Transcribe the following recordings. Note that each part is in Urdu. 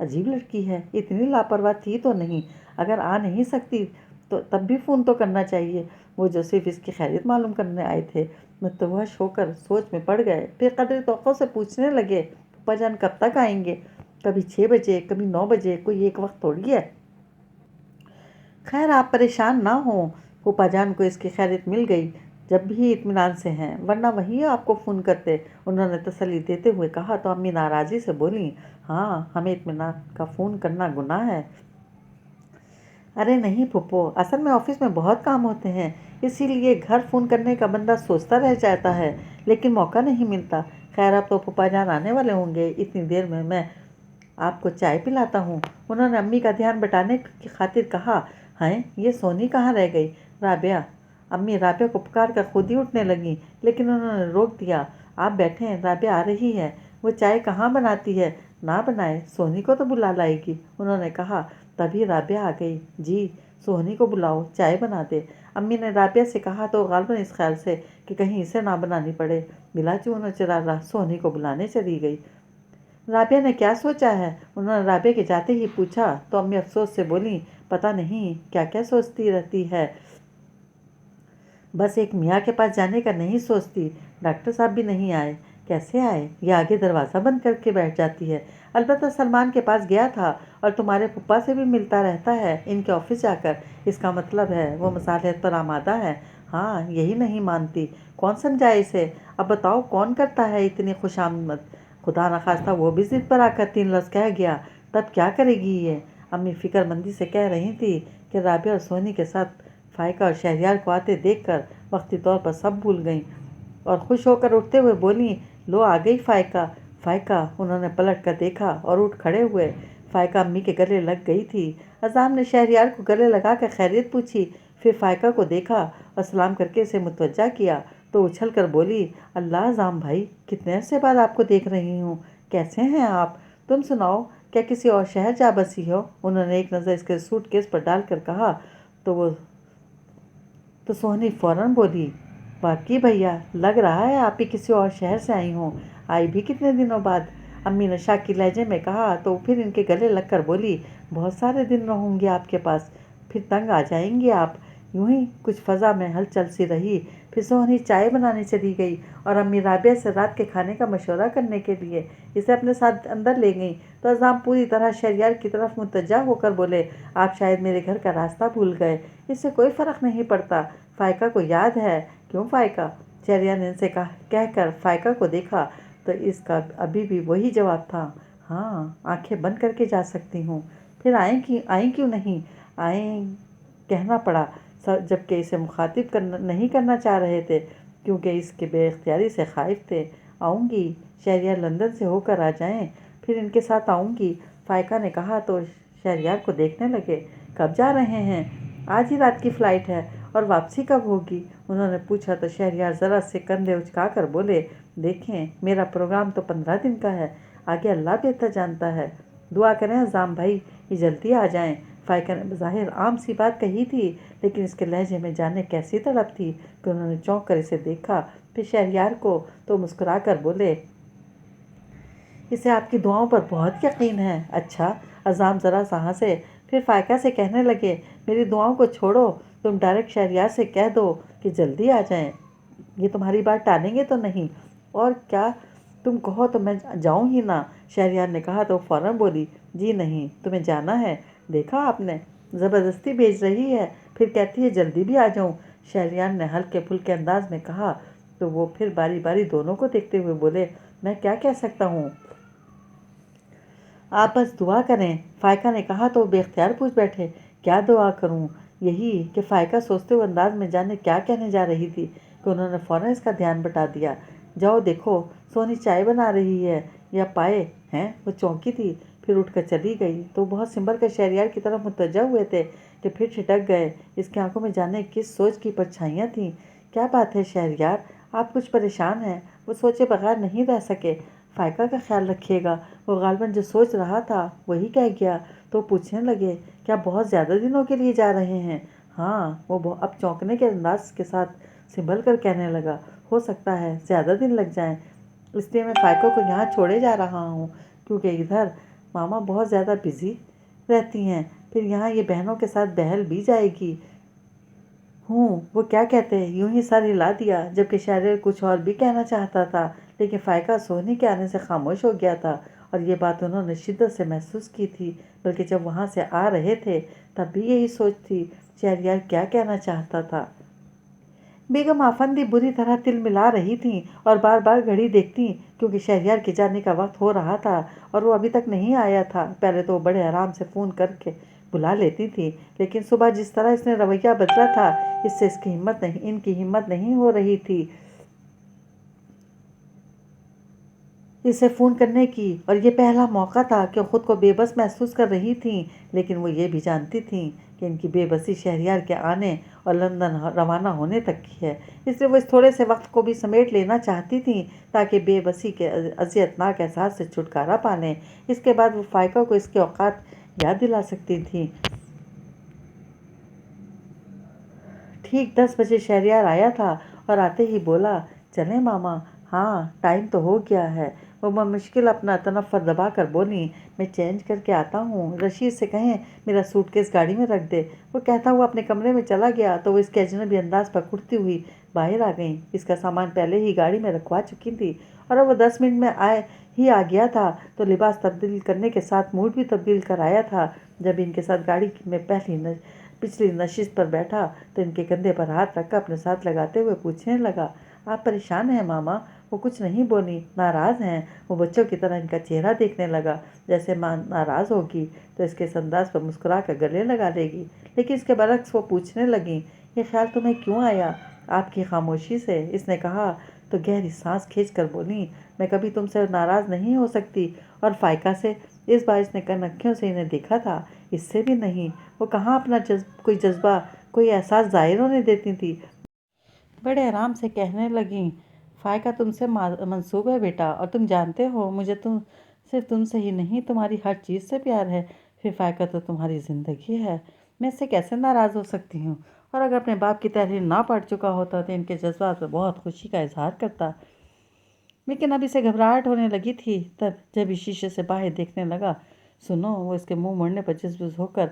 عجیب لڑکی ہے، اتنی لاپرواہ تھی تو نہیں، اگر آ نہیں سکتی تو تب بھی فون تو کرنا چاہیے۔ وہ جو صرف اس کی خیریت معلوم کرنے آئے تھے متوحش ہو کر سوچ میں پڑ گئے، پھر قدر توقع سے پوچھنے لگے، پھوپھا جان کب تک آئیں گے؟ کبھی 6 بجے، کبھی 9 بجے، کوئی ایک وقت تھوڑی ہے۔ خیر آپ پریشان نہ ہوں، پھوپھا جان کو اس کی خیریت مل گئی، جب بھی اطمینان سے ہیں، ورنہ وہی آپ کو فون کرتے، انہوں نے تسلی دیتے ہوئے کہا تو امی ناراضی سے بولیں، ہاں ہمیں اطمینان کا فون کرنا گناہ ہے۔ ارے نہیں پھپھو، اصل میں آفس میں بہت کام ہوتے ہیں، اسی لیے گھر فون کرنے کا بندہ سوچتا رہ جاتا ہے، لیکن موقع نہیں ملتا۔ خیر اب تو پھوپھا جان آنے والے ہوں گے، اتنی دیر میں آپ کو چائے پلاتا ہوں، انہوں نے امی کا دھیان بٹانے کی خاطر کہا۔ ہیں یہ سونی کہاں رہ گئی؟ رابعہ، امی رابعہ کو پکار کر خود ہی اٹھنے لگیں، لیکن انہوں نے روک دیا۔ آپ بیٹھیں، رابعہ آ رہی ہے، وہ چائے کہاں بناتی ہے، نہ بنائے، سونی کو تو بلا لائے گی، انہوں نے کہا۔ تبھی رابعہ آ گئی، جی سونی کو بلاؤ، چائے بنا دے۔ امی نے رابعہ سے کہا تو غالباً اس خیال سے کہ کہیں اسے نہ بنانی پڑے، بلا چون و چرارا سونی کو بلانے چلی گئی۔ رابعہ نے کیا سوچا ہے؟ انہوں نے رابعہ کے جاتے ہی پوچھا تو امی افسوس سے بولیں، پتہ نہیں کیا کیا سوچتی رہتی ہے، بس ایک میاں کے پاس جانے کا نہیں سوچتی۔ ڈاکٹر صاحب بھی نہیں آئے؟ کیسے آئے؟ یہ آگے دروازہ بند کر کے بیٹھ جاتی ہے۔ البتہ سلمان کے پاس گیا تھا اور تمہارے پھپھا سے بھی ملتا رہتا ہے ان کے آفس جا کر، اس کا مطلب ہے وہ مصالحت پر آمادہ ہے۔ ہاں یہی نہیں مانتی، کون سمجھائے اسے؟ اب بتاؤ کون کرتا ہے اتنی خوش آمد؟ خدا نخواستہ وہ بھی ضد پر آ کر 3 لفظ کہہ گیا، تب کیا کرے گی یہ؟ امی فکر مندی سے کہہ رہی تھی کہ رابعہ اور سونی کے ساتھ فائقہ اور شہریار کو آتے دیکھ کر وقتی طور پر سب بھول گئیں، اور خوش ہو کر اٹھتے ہوئے بولیں، لو آ گئی فائقہ۔ فائقہ، انہوں نے پلٹ کر دیکھا اور اٹھ کھڑے ہوئے۔ فائقہ امی کے گلے لگ گئی تھی۔ عظام نے شہریار کو گلے لگا کر خیریت پوچھی، پھر فائقہ کو دیکھا اور سلام کر کے اسے متوجہ کیا تو اچھل کر بولی، اللہ عظام بھائی، کتنے عرصے بعد آپ کو دیکھ رہی ہوں، کیسے ہیں آپ؟ تم سناؤ، کیا کسی اور شہر جا بسی ہو؟ انہوں نے ایک نظر اس کے سوٹ کیس پر ڈال کر کہا تو سونی فوراً بولی، واقعی بھیا، لگ رہا ہے آپ ہی کسی اور شہر سے آئی ہوں، آئی بھی کتنے دنوں بعد؟ امی نے شاکی لہجے میں کہا تو پھر ان کے گلے لگ کر بولی، بہت سارے دن رہوں گی آپ کے پاس، پھر تنگ آ جائیں گی آپ۔ یوں ہی کچھ فضا میں ہلچل سی رہی، پھر سونی چائے بنانے چلی گئی اور امی رابعہ سے رات کے کھانے کا مشورہ کرنے کے لیے اسے اپنے ساتھ اندر لے گئیں تو عظام پوری طرح شہریار کی طرف متوجہ ہو کر بولے، آپ شاید میرے گھر کا راستہ بھول گئے، اس سے کوئی فرق نہیں پڑتا، فائقہ کو یاد ہے۔ کیوں فائقہ؟ شہریار نے ان سے کہہ کر فائقہ کو دیکھا تو اس کا ابھی بھی وہی جواب تھا، ہاں آنکھیں بند کر کے جا سکتی ہوں۔ پھر آئیں کیوں نہیں؟ آئیں کہنا پڑا، جبکہ اسے مخاطب نہیں کرنا چاہ رہے تھے کیونکہ اس کے بے اختیاری سے خائف تھے۔ آؤں گی، شہریار لندن سے ہو کر آ جائیں، پھر ان کے ساتھ آؤں گی، فائقہ نے کہا تو شہریار کو دیکھنے لگے۔ کب جا رہے ہیں؟ آج ہی رات کی فلائٹ ہے، اور واپسی کب ہوگی؟ انہوں نے پوچھا تو شہریار ذرا سے کندھے اچکا کر بولے، دیکھیں میرا پروگرام تو 15 دن کا ہے، آگے اللہ بہتر جانتا ہے، دعا کریں عظام بھائی یہ جلدی آ جائیں۔ فائقہ نے بظاہر عام سی بات کہی تھی، لیکن اس کے لہجے میں جانے کیسی تڑپ تھی کہ انہوں نے چونک کر اسے دیکھا، پھر شہریار کو تو مسکرا کر بولے، اسے آپ کی دعاؤں پر بہت یقین ہے۔ اچھا، عظام ذرا سا ہنسے، پھر فائقہ سے کہنے لگے، میری دعاؤں کو چھوڑو، تم ڈائریکٹ شہریار سے کہہ دو کہ جلدی آ جائیں، یہ تمہاری بات ٹالیں گے تو نہیں؟ اور کیا تم کہو تو میں جاؤں ہی نہ؟ شہریار نے کہا تو فوراً بولی، جی نہیں، تمہیں جانا ہے، دیکھا آپ نے، زبردستی بھیج رہی ہے، پھر کہتی ہے جلدی بھی آ جاؤں۔ شہریار نے ہلکے پھلکے انداز میں کہا تو وہ پھر باری باری دونوں کو دیکھتے ہوئے بولے، میں کیا کہہ سکتا ہوں؟ آپ بس دعا کریں۔ فائقہ نے کہا تو وہ بے اختیار پوچھ بیٹھے، کیا دعا کروں؟ یہی کہ فائقہ سوچتے ہوئے انداز میں جانے کیا کہنے جا رہی تھی کہ انہوں نے فوراً اس کا دھیان بٹا دیا۔ جاؤ دیکھو سونی چائے بنا رہی ہے یا پائے ہیں؟ وہ چونکی تھی، پھر اٹھ کر چلی گئی تو بہت سنبھل کر شہریار کی طرف متوجہ ہوئے تھے کہ پھر چھٹک گئے۔ اس کی آنکھوں میں جانے کس سوچ کی پرچھائیاں تھیں۔ کیا بات ہے شہریار، آپ کچھ پریشان ہیں؟ وہ سوچے بغیر نہیں رہ سکے، فائقہ کا خیال رکھیے گا، وہ غالباً جو سوچ رہا تھا وہی کہہ گیا تو پوچھنے لگے، کیا بہت زیادہ دنوں کے لیے جا رہے ہیں؟ ہاں، وہ اب چونکنے کے انداز کے ساتھ سنبھل کر کہنے لگا، ہو سکتا ہے زیادہ دن لگ جائیں، اس لیے میں فائقہ کو یہاں چھوڑے جا رہا ہوں کیونکہ ادھر ماما بہت زیادہ بزی رہتی ہیں، پھر یہاں یہ بہنوں کے ساتھ بہل بھی جائے گی۔ وہ کیا کہتے ہیں؟ یوں ہی سر ہلا دیا، جبکہ شہریار کچھ اور بھی کہنا چاہتا تھا، لیکن فائقہ سونی کے آنے سے خاموش ہو گیا تھا، اور یہ بات انہوں نے شدت سے محسوس کی تھی، بلکہ جب وہاں سے آ رہے تھے تب بھی یہی سوچ تھی، شہریار کیا کہنا چاہتا تھا۔ بیگم آفندی بری طرح تل ملا رہی تھیں اور بار بار گھڑی دیکھتی، کیونکہ شہریار کے جانے کا وقت ہو رہا تھا اور وہ ابھی تک نہیں آیا تھا۔ پہلے تو وہ بڑے آرام سے فون کر کے بلا لیتی تھی، لیکن صبح جس طرح اس نے رویہ بدلا تھا، اس سے ان کی ہمت نہیں ہو رہی تھی اسے فون کرنے کی، اور یہ پہلا موقع تھا کہ خود کو بے بس محسوس کر رہی تھیں، لیکن وہ یہ بھی جانتی تھیں کہ ان کی بے بسی شہریار کے آنے اور لندن روانہ ہونے تک کی ہے، اس لیے وہ اس تھوڑے سے وقت کو بھی سمیٹ لینا چاہتی تھیں تاکہ بے بسی کے اذیت ناک احساس سے چھٹکارا پا لیں۔ اس کے بعد وہ فائقہ کو اس کے اوقات یاد دلا سکتی تھیں۔ ٹھیک 10 بجے شہریار آیا تھا اور آتے ہی بولا، چلیں ماما؟ ہاں، ٹائم تو ہو گیا ہے۔ وہ بمشکل اپنا تنفر دبا کر بولی، میں چینج کر کے آتا ہوں، رشید سے کہیں میرا سوٹ کیس گاڑی میں رکھ دے۔ وہ کہتا ہوا اپنے کمرے میں چلا گیا تو وہ اس کے اجنبی انداز پر کھٹتی ہوئی باہر آ گئیں۔ اس کا سامان پہلے ہی گاڑی میں رکھوا چکی تھی، اور اب وہ 10 منٹ میں آ گیا تھا تو لباس تبدیل کرنے کے ساتھ موڈ بھی تبدیل کر آیا تھا۔ جب ان کے ساتھ گاڑی میں پچھلی نشست پر بیٹھا تو ان کے کندھے پر ہاتھ رکھ کر اپنے ساتھ لگاتے ہوئے پوچھنے لگا، آپ پریشان ہیں ماما؟ وہ کچھ نہیں بولی، ناراض ہیں؟ وہ بچوں کی طرح ان کا چہرہ دیکھنے لگا، جیسے ماں ناراض ہوگی تو اس کے اس انداز پر مسکرا کر گلے لگا لے گی، لیکن اس کے برعکس وہ پوچھنے لگیں، یہ خیال تمہیں کیوں آیا؟ آپ کی خاموشی سے، اس نے کہا تو گہری سانس کھینچ کر بولی، میں کبھی تم سے ناراض نہیں ہو سکتی، اور فائقہ سے؟ اس بار اس نے کنکھیوں سے انہیں دیکھا تھا، اس سے بھی نہیں۔ وہ کہاں اپنا کوئی جذبہ، کوئی احساس ظاہر ہونے دیتی تھی۔ بڑے آرام سے کہنے لگیں، فائقہ تم سے منسوب ہے بیٹا، اور تم جانتے ہو مجھے صرف تم سے ہی نہیں تمہاری ہر چیز سے پیار ہے، پھر فائقہ تو تمہاری زندگی ہے، میں اس سے کیسے ناراض ہو سکتی ہوں؟ اور اگر اپنے باپ کی تحریر نہ پڑھ چکا ہوتا تو ان کے جذبات پر بہت خوشی کا اظہار کرتا، لیکن اب اسے گھبراہٹ ہونے لگی تھی۔ تب جب اس شیشے سے باہر دیکھنے لگا، سنو، وہ اس کے منہ موڑنے پر جذبز ہو کر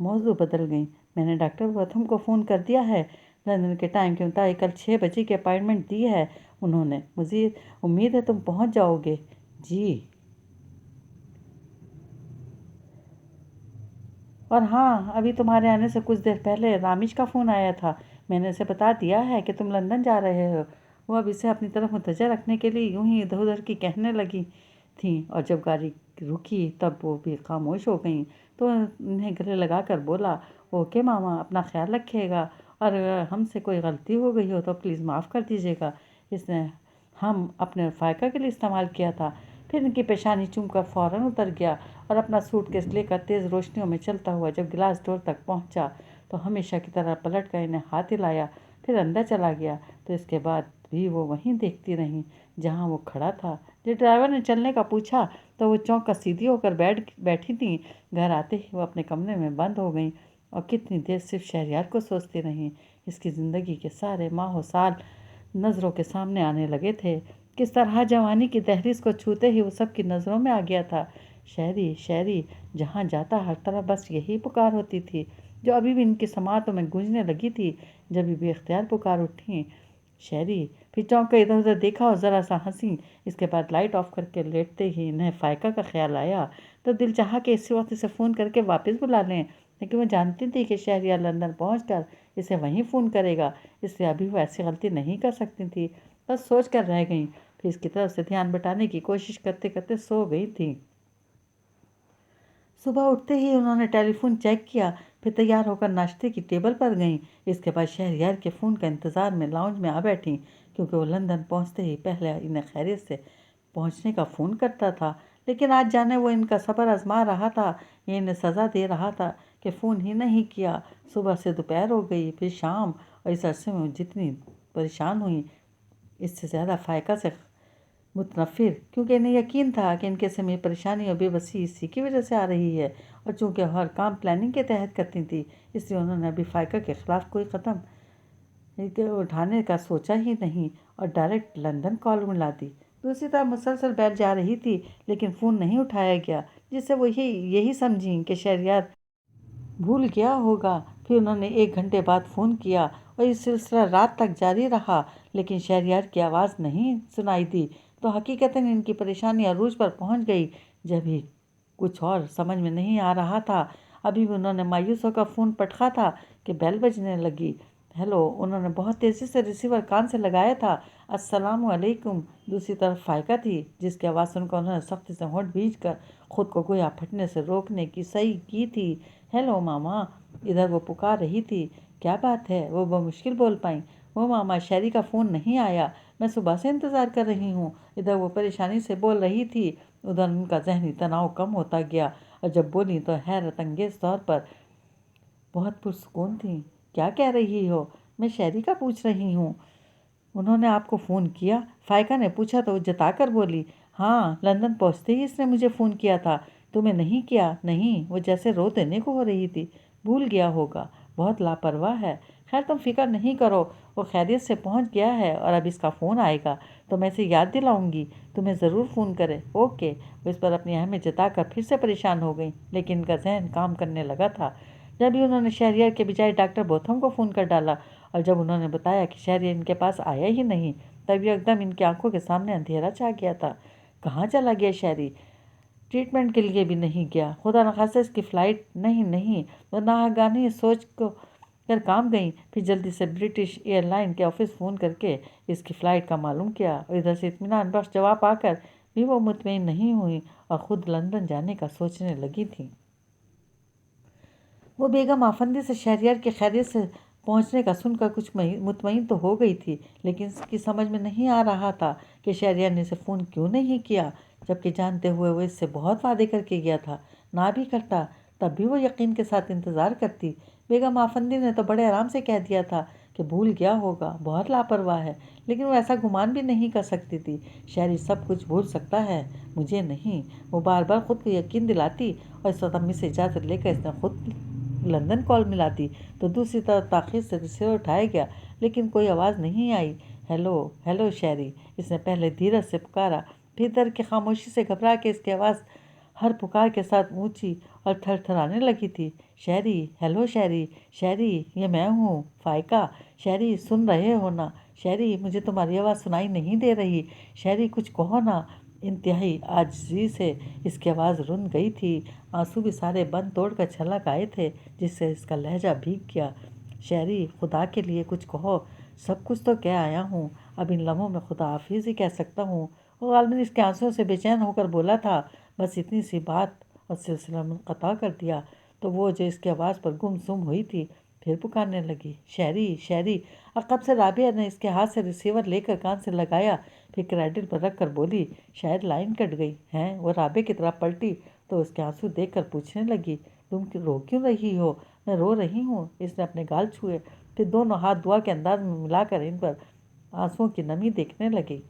موضوع بدل گئیں، میں نے ڈاکٹر وتھم کو فون کر دیا ہے، لندن کے ٹائم کے مطابق کل 6 بجے کی اپائنٹمنٹ دی ہے انہوں نے، مزید امید ہے تم پہنچ جاؤ گے۔ جی، اور ہاں، ابھی تمہارے آنے سے کچھ دیر پہلے رامش کا فون آیا تھا، میں نے اسے بتا دیا ہے کہ تم لندن جا رہے ہو۔ وہ اب اسے اپنی طرف متوجہ رکھنے کے لیے یوں ہی ادھر ادھر کی کہنے لگی تھیں، اور جب گاڑی رکی تب وہ بھی خاموش ہو گئیں تو انہیں گلے لگا کر بولا، اوکے ماما، اپنا خیال رکھیے گا، اور اگر ہم سے کوئی غلطی ہو گئی ہو تو پلیز معاف کر دیجیے گا، اس نے ہم اپنے فائقہ کے لیے استعمال کیا تھا۔ پھر ان کی پیشانی چوم کر فوراً اتر گیا اور اپنا سوٹ کیس لے کر تیز روشنیوں میں چلتا ہوا جب گلاس ڈور تک پہنچا تو ہمیشہ کی طرح پلٹ کر انہیں ہاتھ ہلایا، پھر اندر چلا گیا، تو اس کے بعد بھی وہ وہیں دیکھتی رہیں جہاں وہ کھڑا تھا۔ جب ڈرائیور نے چلنے کا پوچھا تو وہ چونک کر سیدھی ہو کر بیٹھی تھیں۔ گھر آتے ہی وہ اپنے کمرے میں بند ہو گئیں اور کتنی دیر صرف شہریار کو سوچتی رہیں۔ اس کی زندگی کے سارے ماہ و سال نظروں کے سامنے آنے لگے تھے، کس طرح جوانی کی دہلیز کو چھوتے ہی وہ سب کی نظروں میں آ گیا تھا۔ شہری، شہری، جہاں جاتا ہر طرف بس یہی پکار ہوتی تھی، جو ابھی بھی ان کی سماعتوں میں گونجنے لگی تھی جب بھی اختیار پکار اٹھیں، شہری۔ پھر چونک کر ادھر ادھر دیکھا اور ذرا سا ہنسی، اس کے بعد لائٹ آف کر کے لیٹتے ہی انہیں فائقہ کا خیال آیا تو دل چاہا کہ اسی وقت اسے فون کر کے واپس بلا لیں، لیکن وہ جانتی تھی کہ شہریار لندن پہنچ کر اسے وہیں فون کرے گا، اس لیے ابھی وہ ایسی غلطی نہیں کر سکتی تھی، بس سوچ کر رہ گئیں، پھر اس کی طرف سے دھیان بٹانے کی کوشش کرتے کرتے سو گئی تھیں۔ صبح اٹھتے ہی انہوں نے ٹیلی فون چیک کیا، پھر تیار ہو کر ناشتے کی ٹیبل پر گئیں، اس کے بعد شہریار کے فون کا انتظار میں لاؤنج میں آ بیٹھیں، کیونکہ وہ لندن پہنچتے ہی پہلے انہیں خیریت سے پہنچنے کا فون کرتا تھا، لیکن آج جانے وہ ان کا صبر آزما رہا تھا، یہ انہیں سزا دے رہا تھا کہ فون ہی نہیں کیا۔ صبح سے دوپہر ہو گئی، پھر شام، اور اس عرصے میں وہ جتنی پریشان ہوئیں اس سے زیادہ فائقہ سے متنفر، کیونکہ انہیں یقین تھا کہ ان کے سمیت پریشانی اور بے بسی اسی کی وجہ سے آ رہی ہے، اور چونکہ ہر کام پلاننگ کے تحت کرتی تھی اس لیے انہوں نے ابھی فائقہ کے خلاف کوئی قدم اٹھانے کا سوچا ہی نہیں اور ڈائریکٹ لندن کال ملا دی۔ دوسری طرف مسلسل بیل جا رہی تھی لیکن فون نہیں اٹھایا گیا، جس سے وہ یہی سمجھیں کہ شہریار بھول گیا ہوگا۔ پھر انہوں نے 1 گھنٹے بعد فون کیا اور یہ سلسلہ رات تک جاری رہا، لیکن شہریار کی آواز نہیں سنائی دی۔ تو حقیقتاً ان کی پریشانی عروج پر پہنچ گئی۔ جب ہی کچھ اور سمجھ میں نہیں آ رہا تھا، ابھی بھی انہوں نے مایوس ہو کر فون پٹکا تھا کہ بیل بجنے لگی۔ ہیلو، انہوں نے بہت تیزی سے ریسیور کان سے لگایا تھا۔ السلام علیکم۔ دوسری طرف فائقہ تھی، جس کی آواز سن کر انہوں نے سختی سے ہونٹ بھینج کر خود کو گویا پھٹنے سے روکنے کی صحیح کی تھی۔ ہیلو ماما، ادھر وہ پکار رہی تھی۔ کیا بات ہے؟ وہ بمشکل بول پائیں۔ وہ ماما، شہری کا فون نہیں آیا، میں صبح سے انتظار کر رہی ہوں۔ ادھر وہ پریشانی سے بول رہی تھی، ادھر ان کا ذہنی تناؤ کم ہوتا گیا، اور جب بولی تو حیرت انگیز طور پر بہت پرسکون تھیں۔ کیا کہہ رہی ہو؟ میں شہری کا پوچھ رہی ہوں۔ انہوں نے آپ کو فون کیا؟ فائقہ نے پوچھا تو وہ جتا کر بولی، ہاں، لندن پہنچتے ہی اس نے مجھے فون کیا تھا۔ تمہیں نہیں کیا؟ نہیں، وہ جیسے رو دینے کو ہو رہی تھی۔ بھول گیا ہوگا، بہت لاپرواہ ہے۔ خیر تم فکر نہیں کرو، وہ خیریت سے پہنچ گیا ہے اور اب اس کا فون آئے گا تو میں اسے یاد دلاؤں گی تمہیں ضرور فون کرے۔ اوکے۔ وہ اس پر اپنی اہمیت جتا کر پھر سے پریشان ہو گئیں، لیکن ان کا ذہن کام کرنے لگا تھا۔ جب ہی انہوں نے شہریار کے بجائے ڈاکٹر بوتھم کو فون کر ڈالا، اور جب انہوں نے بتایا کہ شہریار ان کے پاس آیا ہی نہیں، تب یکدم ان کی آنکھوں کے سامنے اندھیرا چھا گیا تھا۔ کہاں چلا گیا شہری؟ ٹریٹمنٹ کے لیے بھی نہیں گیا، خدا نخواستہ اس کی فلائٹ نہیں۔ وہ ناگہانی سوچ کر کام گئیں، پھر جلدی سے برٹش ایئر لائن کے آفس فون کر کے اس کی فلائٹ کا معلوم کیا، اور ادھر سے اطمینان بخش جواب پا کر بھی وہ مطمئن نہیں ہوئی اور خود لندن جانے کا سوچنے لگی تھیں۔ وہ بیگم آفندی سے شہریار کی خیریت سے پہنچنے کا سن کر کچھ مطمئن تو ہو گئی تھی، لیکن اس کی سمجھ میں نہیں آ رہا تھا کہ شہریار نے اسے فون کیوں نہیں کیا، جبکہ جانتے ہوئے وہ اس سے بہت وعدے کر کے گیا تھا۔ نہ بھی کرتا تب بھی وہ یقین کے ساتھ انتظار کرتی۔ بیگم آفندی نے تو بڑے آرام سے کہہ دیا تھا کہ بھول گیا ہوگا، بہت لاپرواہ ہے، لیکن وہ ایسا گمان بھی نہیں کر سکتی تھی۔ شہری سب کچھ بھول سکتا ہے، مجھے نہیں۔ وہ بار بار خود کو یقین دلاتی، اور اس وقت امی سے اجازت لے کر اس نے خود لندن کال ملاتی تو دوسری طرف تاخیر سے ریسیور اٹھایا گیا، لیکن کوئی آواز نہیں آئی۔ ہیلو شہری، اس نے پہلے دھیرج سے پکارا، پھر در کی خاموشی سے گھبرا کے اس کی آواز ہر پکار کے ساتھ اونچی اور تھر تھرانے لگی تھی۔ شہری، ہیلو شہری، شہری، یہ میں ہوں، فائقہ۔ شہری، سن رہے ہو نا؟ شہری، مجھے تمہاری آواز سنائی نہیں دے رہی۔ شہری، کچھ کہو نا۔ انتہائی عاجزی سے اس کی آواز رن گئی تھی، آنسو بھی سارے بند توڑ کر چھلک آئے تھے، جس سے اس کا لہجہ بھیگ گیا۔ شہری، خدا کے لیے کچھ کہو، سب کچھ تو کہہ آیا ہوں، اب ان لمحوں میں خدا حافظ ہی کہہ سکتا ہوں۔ وہ غالباً اس کے آنسوؤں سے بے چین ہو کر بولا تھا، بس اتنی سی بات اور سلسلہ منقطع کر دیا تو وہ جو اس کی آواز پر گم سم ہوئی تھی پھر پکارنے لگی، شہری، شہری۔ عقب سے رابعہ نے اس کے ہاتھ سے ریسیور لے کر کان سے لگایا، پھر کریڈل پر رکھ کر بولی، شاید لائن کٹ گئی ہے۔ وہ رابعہ کی طرف پلٹی تو اس کے آنسو دیکھ کر پوچھنے لگی، تم رو کیوں رہی ہو؟ میں رو رہی ہوں۔ اس نے اپنے گال چھوئے، پھر دونوں ہاتھ دعا کے انداز میں ملا کر ان پر آنسوؤں کی نمی دیکھنے لگی۔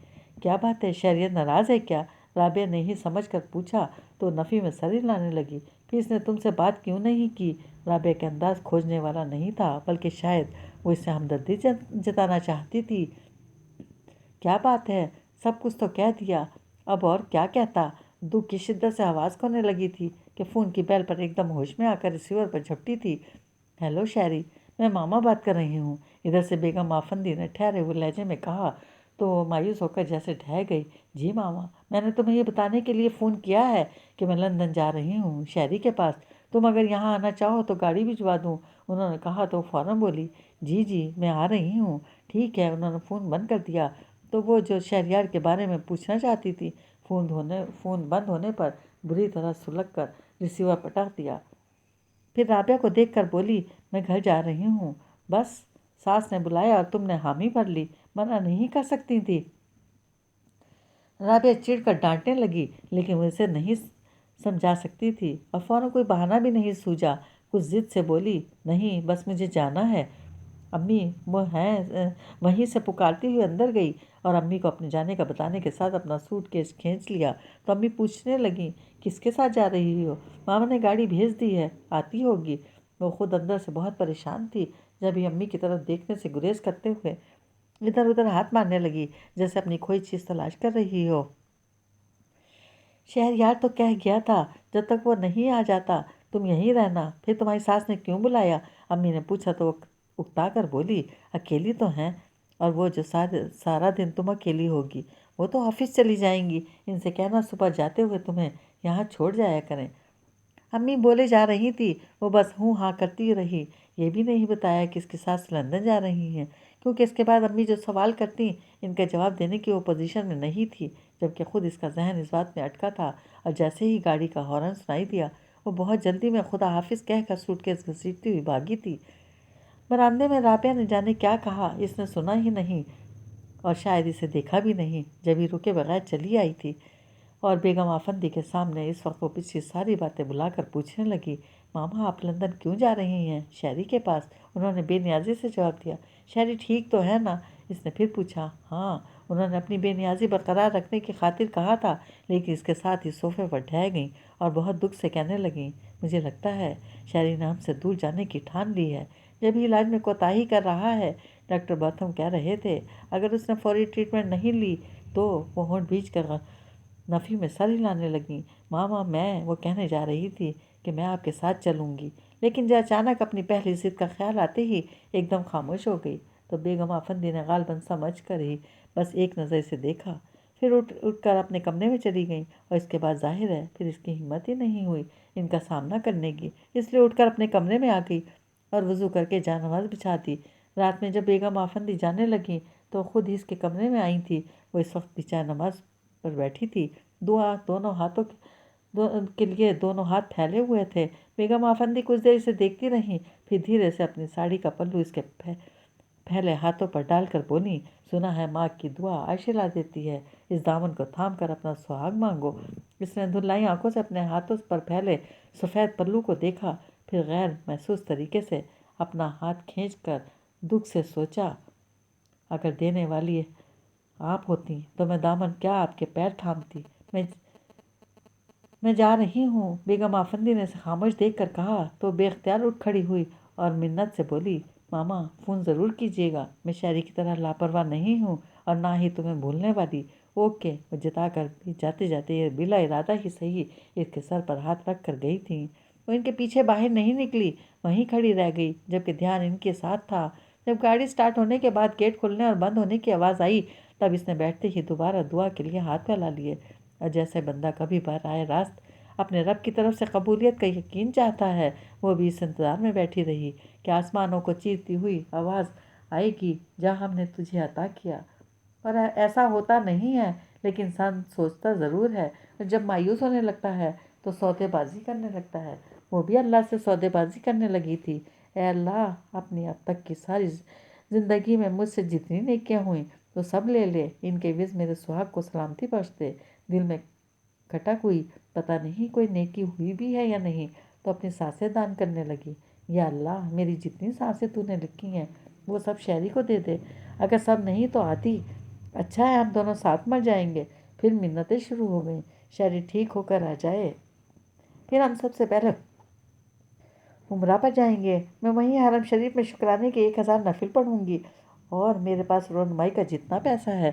کیا بات ہے، شہریار ناراض ہے کیا؟ رابعہ نے ہی سمجھ کر پوچھا تو نفی میں سر ہلانے لگی۔ پھر اس نے تم سے بات کیوں نہیں کی؟ رابعہ کا انداز کھوجنے والا نہیں تھا، بلکہ شاید وہ اس سے ہمدردی جتانا چاہتی تھی۔ کیا بات ہے، سب کچھ تو کہہ دیا، اب اور کیا کہتا؟ دکھ کی شدت سے آواز کھونے لگی تھی کہ فون کی بیل پر ایک دم ہوش میں آ کر ریسیور پر جھپٹی تھی۔ ہیلو شہری، میں ماما بات کر رہی ہوں، ادھر سے بیگم آفندی نے ٹھہرے ہوئے لہجے میں کہا تو وہ مایوس ہو کر جیسے ڈھہ گئی۔ جی ماما، میں نے تمہیں یہ بتانے کے لیے فون کیا ہے کہ میں لندن جا رہی ہوں، شہری کے پاس۔ تم اگر یہاں آنا چاہو تو گاڑی بھجوا دوں۔ انہوں نے کہا تو فوراً بولی، جی میں آ رہی ہوں۔ ٹھیک ہے۔ انہوں نے فون بند کر دیا تو وہ جو شہریار کے بارے میں پوچھنا چاہتی تھی، فون بند ہونے پر بری طرح سلگ کر ریسیور پٹک دیا۔ پھر رابعہ کو دیکھ کر بولی، میں گھر جا رہی ہوں، بس ساس نے بلایا اور تم نے حامی بھر لی، منع نہیں کر سکتی تھی۔ رابعہ چڑ کر ڈانٹنے لگی، لیکن وہ اسے نہیں سمجھا سکتی تھی اور فوراً کوئی بہانہ بھی نہیں سوجا۔ کچھ ضد سے بولی، نہیں بس مجھے جانا ہے۔ امی وہ ہیں وہیں سے پکارتی ہوئی اندر گئی اور امی کو اپنے جانے کا بتانے کے ساتھ اپنا سوٹ کیس کھینچ لیا تو امی پوچھنے لگیں، کس کے ساتھ جا رہی ہو؟ ماما نے گاڑی بھیج دی ہے، آتی ہوگی۔ وہ خود اندر سے بہت پریشان تھی، جب ہی امی کی طرف دیکھنے سے گریز کرتے ہوئے ادھر ادھر ہاتھ مارنے لگی، جیسے اپنی کھوئی چیز تلاش کر رہی ہو۔ شہریار تو کہہ گیا تھا جب تک وہ نہیں آ جاتا تم یہیں رہنا، پھر تمہاری ساس نے کیوں بلایا؟ امی نے پوچھا تو وہ اکتا کر بولی، اکیلی تو ہیں، اور وہ جو سارا دن تم اکیلی ہوگی، وہ تو آفس چلی جائیں گی، ان سے کہنا صبح جاتے ہوئے تمہیں یہاں چھوڑ جایا کریں۔ امی بولے جا رہی تھی، وہ بس ہوں ہاں کرتی رہی، یہ بھی نہیں بتایا کہ اس کی ساس لندن جا رہی ہیں، کیونکہ اس کے بعد امی جو سوال کرتی ان کا جواب دینے کی وہ پوزیشن میں نہیں تھی، جبکہ خود اس کا ذہن اس بات میں اٹکا تھا، اور جیسے ہی گاڑی کا ہارن سنائی دیا وہ بہت جلدی میں خدا حافظ کہہ کر سوٹ کیس گھسیٹتی ہوئی بھاگی تھی۔ برآمدے میں رابعہ نے جانے کیا کہا، اس نے سنا ہی نہیں اور شاید اسے دیکھا بھی نہیں، جب ہی رکے بغیر چلی آئی تھی، اور بیگم آفندی کے سامنے اس وقت وہ پچھلی ساری باتیں بلا کر پوچھنے لگی، ماما آپ لندن کیوں جا رہی ہیں؟ شہری کے پاس؟ انہوں نے بے نیازی سے جواب دیا۔ شہری ٹھیک تو ہے نا؟ اس نے پھر پوچھا۔ ہاں، انہوں نے اپنی بے نیازی برقرار رکھنے کی خاطر کہا تھا، لیکن اس کے ساتھ ہی صوفے پر ڈھہ گئیں اور بہت دکھ سے کہنے لگیں، مجھے لگتا ہے شہری نے ہم سے دور جانے کی ٹھان لی ہے، جب ہی علاج میں کوتاہی کر رہا ہے۔ ڈاکٹر بوتھم کہہ رہے تھے اگر اس نے فوری ٹریٹمنٹ نہیں لی تو وہ ہونٹ بھیج کر نفی میں سر ہلانے لگیں۔ ماما وہ کہنے جا رہی تھی کہ میں آپ کے ساتھ چلوں گی، لیکن جو اچانک اپنی پہلی ضد کا خیال آتے ہی ایک دم خاموش ہو گئی، تو بیگم آفندی نے غالباً سمجھ کر ہی بس ایک نظر سے دیکھا، پھر اٹھ کر اپنے کمرے میں چلی گئیں، اور اس کے بعد ظاہر ہے پھر اس کی ہمت ہی نہیں ہوئی ان کا سامنا کرنے کی، اس لیے اٹھ کر اپنے کمرے میں آ گئی اور وضو کر کے جا نماز بچھا دی۔ رات میں جب بیگم آفندی جانے لگیں تو خود ہی اس کے کمرے میں آئی تھی، وہ اس وقت بھی چائے نماز پر بیٹھی تھی، دونوں ہاتھوں کے لیے دونوں ہاتھ پھیلے ہوئے تھے۔ بیگم آفندی کچھ دیر اسے دیکھتی رہیں، پھر دھیرے سے اپنی ساڑی کا پلو اس کے پھیلے ہاتھوں پر ڈال کر بولیں، سنا ہے ماں کی دعا عرش لا دیتی ہے، اس دامن کو تھام کر اپنا سہاگ مانگو۔ اس نے دھندلائی آنکھوں سے اپنے ہاتھوں پر پھیلے سفید پلو کو دیکھا، پھر غیر محسوس طریقے سے اپنا ہاتھ کھینچ کر دکھ سے سوچا، اگر دینے والی آپ ہوتی تو میں دامن کیا آپ کے پیر تھامتی۔ میں جا رہی ہوں، بیگم آفندی نے اسے خاموش دیکھ کر کہا تو بے اختیار اٹھ کھڑی ہوئی اور منت سے بولی، ماما فون ضرور کیجیے گا، میں شہری کی طرح لاپرواہ نہیں ہوں اور نہ ہی تمہیں بھولنے والی۔ اوکے۔ وہ جتا کر بھی جاتے جاتے یہ بلا ارادہ ہی صحیح اس کے سر پر ہاتھ رکھ کر گئی تھیں۔ وہ ان کے پیچھے باہر نہیں نکلی، وہیں کھڑی رہ گئی، جبکہ دھیان ان کے ساتھ تھا۔ جب گاڑی سٹارٹ ہونے کے بعد گیٹ کھلنے اور بند ہونے کی آواز آئی تب اس نے بیٹھتے ہی دوبارہ دعا کے لیے ہاتھ پھیلا لیے، اور جیسے بندہ کبھی براہ راست اپنے رب کی طرف سے قبولیت کا یقین چاہتا ہے، وہ بھی اس انتظار میں بیٹھی رہی کہ آسمانوں کو چیرتی ہوئی آواز آئے گی، جا ہم نے تجھے عطا کیا۔ اور ایسا ہوتا نہیں ہے، لیکن انسان سوچتا ضرور ہے، اور جب مایوس ہونے لگتا ہے تو سودے بازی کرنے لگتا ہے۔ وہ بھی اللہ سے سودے بازی کرنے لگی تھی، اے اللہ اپنی اب تک کی ساری زندگی میں مجھ سے جتنی نیکیاں ہوئیں تو سب لے لے، ان کے عوض میرے سہاگ کو سلامتی بخش دے۔ دل میں کھٹک ہوئی، پتہ نہیں کوئی نیکی ہوئی بھی ہے یا نہیں، تو اپنی سانسیں دان کرنے لگی، یا اللہ میری جتنی سانسیں تو نے لکھی ہیں وہ سب شہری کو دے دے، اگر سب نہیں تو آدھی، اچھا ہے ہم دونوں ساتھ مر جائیں گے۔ پھر منتیں شروع ہو گئیں، شہری ٹھیک ہو کر آ جائے، پھر ہم سب سے پہلے عمرہ پر جائیں گے، میں وہیں حرم شریف میں شکرانے کے 1000 نفل پڑھوں گی، اور میرے پاس رونمائی کا جتنا پیسہ ہے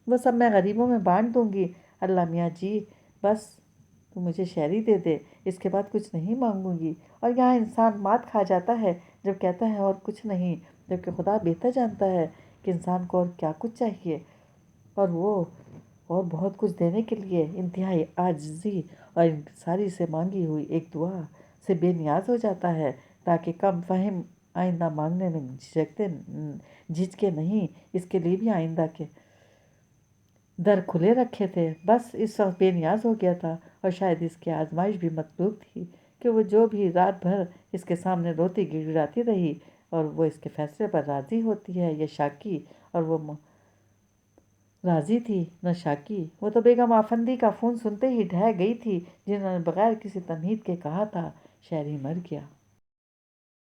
وہ سب میں غریبوں میں بانٹ دوں گی۔ اللہ میاں جی بس تو مجھے شہری دے دے، اس کے بعد کچھ نہیں مانگوں گی۔ اور یہاں انسان مات کھا جاتا ہے جب کہتا ہے اور کچھ نہیں، جبکہ خدا بہتر جانتا ہے کہ انسان کو اور کیا کچھ چاہیے، اور وہ اور بہت کچھ دینے کے لیے انتہائی عاجزی اور انکساری سے مانگی ہوئی ایک دعا سے بے نیاز ہو جاتا ہے، تاکہ کم فہم آئندہ مانگنے میں جھجکے نہیں۔ اس کے لیے بھی آئندہ کے در کھلے رکھے تھے، بس اس وقت بے نیاز ہو گیا تھا، اور شاید اس کی آزمائش بھی مطلوب تھی کہ وہ جو بھی رات بھر اس کے سامنے روتی گڑ گڑاتی رہی، اور وہ اس کے فیصلے پر راضی ہوتی ہے یا شاکی، اور وہ راضی تھی نہ شاکی۔ وہ تو بیگم آفندی کا فون سنتے ہی ڈھہ گئی تھی، جنہوں نے بغیر کسی تمہید کے کہا تھا، شہری مر گیا۔